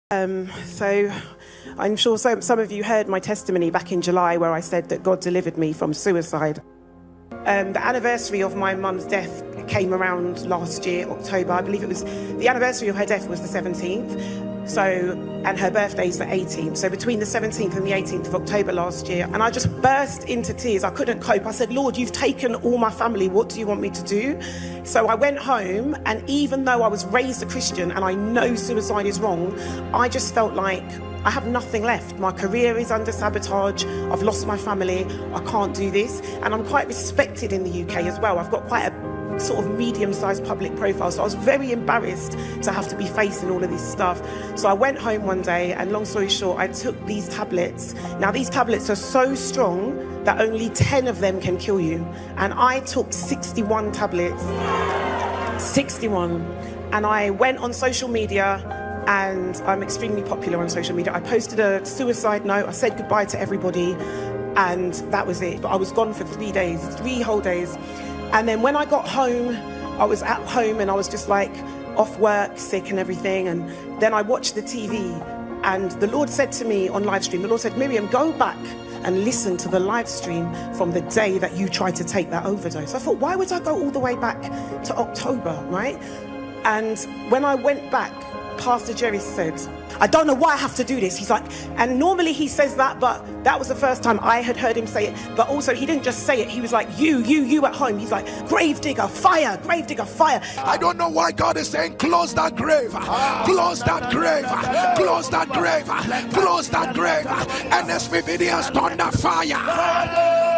So I'm sure some of you heard my testimony back in July where I said that God delivered me from suicide. The anniversary of my mum's death came around last year, October. I believe it was the anniversary of her death was the 17th. And her birthday's the 18th. So between the 17th and the 18th of October last year, and I just burst into tears. I couldn't cope. I said, Lord, you've taken all my family. What do you want me to do? So I went home, and even though I was raised a Christian and I know suicide is wrong, I just felt like I have nothing left. My career is under sabotage. I've lost my family. I can't do this. And I'm quite respected in the UK as well. I've got quite a sort of medium-sized public profile, so I was very embarrassed to have to be facing all of this stuff. So I went home one day, and long story short, I took these tablets. Now these tablets are so strong that only 10 of them can kill you, and I took 61 tablets. 61. And I went on social media, and I'm extremely popular on social media. I posted a suicide note. I said goodbye to everybody, and that was it. But I was gone for 3 days, 3 whole days. And then when I got home, I was at home and I was just like off work, sick and everything. And then I watched the TV, and the Lord said to me on live stream, the Lord said, Miriam, go back and listen to the live stream from the day that you tried to take that overdose. I thought, why would I go all the way back to October, right? And when I went back, Pastor Jerry said, I don't know why I have to do this. He's like, and normally he says that, but that was the first time I had heard him say it. But also he didn't just say it. He was like, you at home. He's like, grave digger, fire, grave digger, fire. I don't know why God is saying, close that grave, close that grave, close that grave, close that grave. NSP videos thunder fire.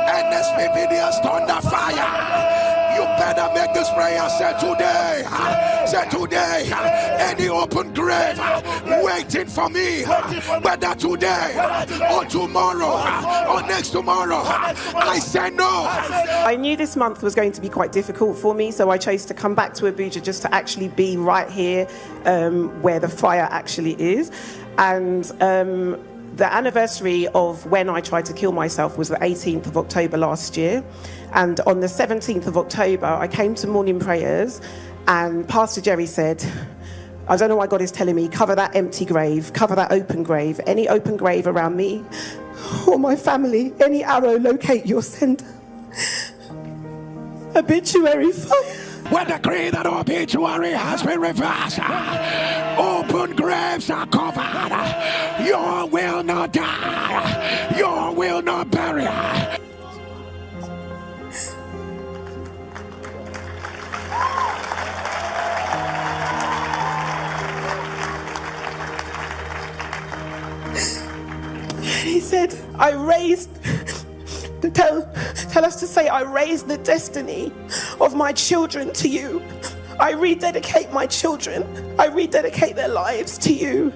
NSP videos thunder fire. You better make this prayer. Say today, any open grave waiting for me, whether today or tomorrow or next tomorrow, I say no. I knew this month was going to be quite difficult for me, so I chose to come back to Abuja just to actually be right here where the fire actually is. And the anniversary of when I tried to kill myself was the 18th of October last year. And on the 17th of October, I came to morning prayers, and Pastor Jerry said, I don't know why God is telling me, cover that empty grave, cover that open grave, any open grave around me or my family, any arrow, locate your sender. Obituary fire. When the decree that obituary has been reversed, open graves are covered. You will not die. You will not bury. He said, I raised, tell us to say, I raised the destiny of my children to you. I rededicate my children. I rededicate their lives to you.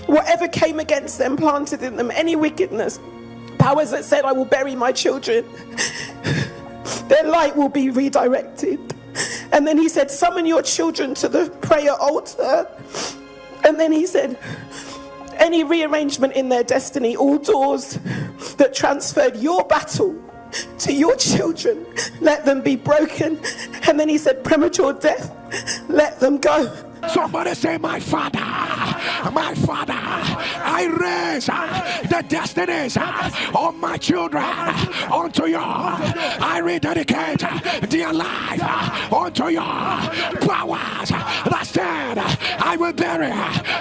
Whatever came against them, planted in them, any wickedness, powers that said I will bury my children, their light will be redirected. And then he said, summon your children to the prayer altar. And then he said, any rearrangement in their destiny, all doors that transferred your battle to your children, let them be broken. And then he said, premature death, let them go. Somebody say, my father, I raise the destinies of my children unto you. I rededicate their life unto your powers that said, I will bury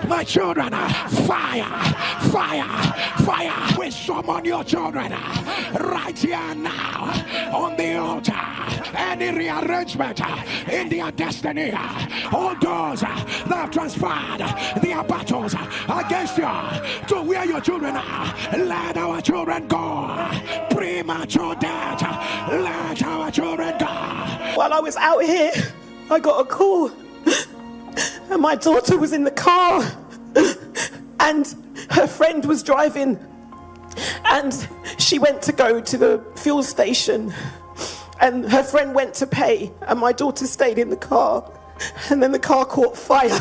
my children. Fire. We summon your children right here now on the altar. Any rearrangement in their destiny, all those that have transferred their battles against you to where your children are, let our children go. Premature death, let our children go. While I was out here, I got a call, and my daughter was in the car, and her friend was driving, and she went to go to the fuel station, and her friend went to pay, and my daughter stayed in the car, and then the car caught fire.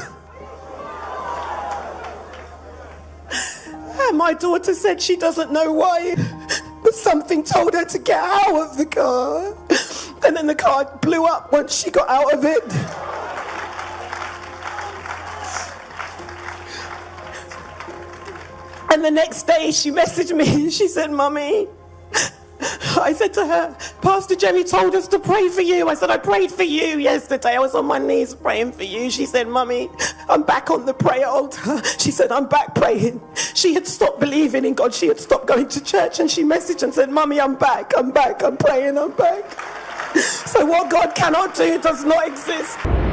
And my daughter said she doesn't know why, but something told her to get out of the car. And then the car blew up once she got out of it. the next day she messaged me and she said, Mummy, I said to her, Pastor Jerry told us to pray for you. I said, I prayed for you yesterday. I was on my knees praying for you. She said, Mummy, I'm back on the prayer altar. She said, I'm back praying. She had stopped believing in God. She had stopped going to church, and she messaged and said, Mummy, I'm back. I'm praying, I'm back. So what God cannot do does not exist.